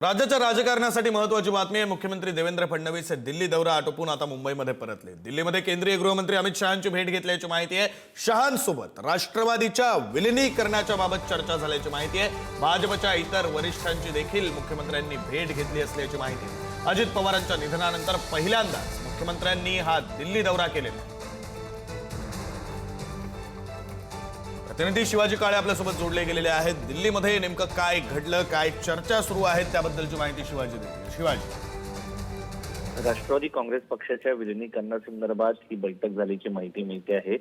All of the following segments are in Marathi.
राज्याच्या राजकारणासाठी महत्त्वाची बातमी आहे। मुख्यमंत्री देवेंद्र फडणवीस हे दिल्ली दौरा आटोपून आता मुंबईमध्ये परतले। दिल्लीमध्ये केंद्रीय गृहमंत्री अमित शहांची भेट घेतल्याची माहिती आहे। शहांसोबत राष्ट्रवादीच्या विलीनीकरणाच्या बाबत चर्चा झाल्याची माहिती आहे। भाजपच्या इतर वरिष्ठांची देखील मुख्यमंत्र्यांनी भेट घेतली असल्याची माहिती आहे। अजित पवारांच्या निधनानंतर पहिल्यांदाच मुख्यमंत्र्यांनी हा दिल्ली दौरा केलेला आहे। प्रतिनिधी शिवाजी काळे आपल्यासोबत जोडले गेलेले आहेत। दिल्लीमध्ये नेमकं काय घडलं, काय चर्चा सुरू आहेत त्याबद्दलची माहिती शिवाजी देतील। शिवाजी, राष्ट्रवादी काँग्रेस पक्षाच्या विलीनीकरणासंदर्भात ही बैठक झाल्याची माहिती मिळते आहे।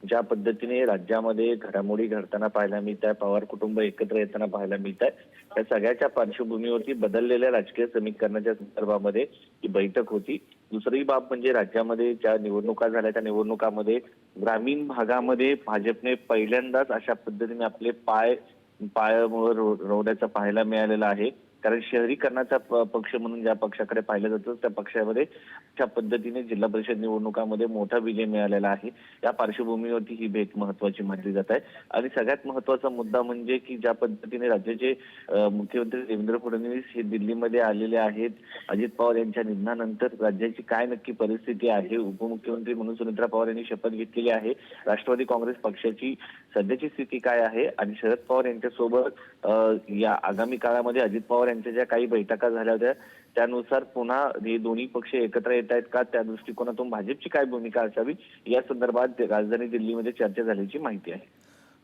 ज्या पद्धतीने राज्यामध्ये घडामोडी घडताना पाहायला मिळत आहे, पवार कुटुंब एकत्र येताना पाहायला मिळत आहे, त्या सगळ्याच्या पार्श्वभूमीवरती बदललेल्या राजकीय समीकरणाच्या संदर्भामध्ये ही बैठक होती। दुसरी बाब म्हणजे राज्यामध्ये ज्या निवडणुका झाल्या त्या निवडणुकामध्ये ग्रामीण भागामध्ये भाजपने पहिल्यांदाच अशा पद्धतीने आपले पायावर रोवण्याचं पाहायला मिळालेलं आहे। कारण शहरीकरणाचा पक्ष म्हणून ज्या पक्षाकडे पाहिलं जातं त्या पक्षामध्ये अशा पद्धतीने जिल्हा परिषद निवडणुकामध्ये मोठा विजय मिळालेला आहे। या पार्श्वभूमीवरती ही भेट महत्वाची मानली जात आहे। आणि सगळ्यात महत्वाचा मुद्दा म्हणजे की ज्या पद्धतीने राज्याचे मुख्यमंत्री देवेंद्र फडणवीस हे दिल्लीमध्ये आलेले आहेत, अजित पवार यांच्या निधनानंतर राज्याची काय नक्की परिस्थिती आहे, उपमुख्यमंत्री म्हणून सुनेत्रा पवार यांनी शपथ घेतलेली आहे, राष्ट्रवादी काँग्रेस पक्षाची सध्याची स्थिती काय आहे आणि शरद पवार यांच्यासोबत या आगामी काळामध्ये अजित पवार यांच्या ज्या काही बैठका झाल्या होत्या त्यानुसार पुन्हा हे दोन्ही पक्ष एकत्र येत आहेत का, त्या दृष्टिकोनातून भाजपची काय भूमिका असावी या संदर्भात राजधानी दिल्लीमध्ये चर्चा झाल्याची माहिती आहे।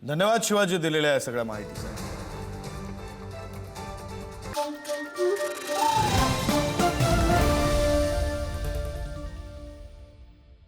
धन्यवाद शिवाजी दिलेल्या या सगळ्या माहितीसाठी।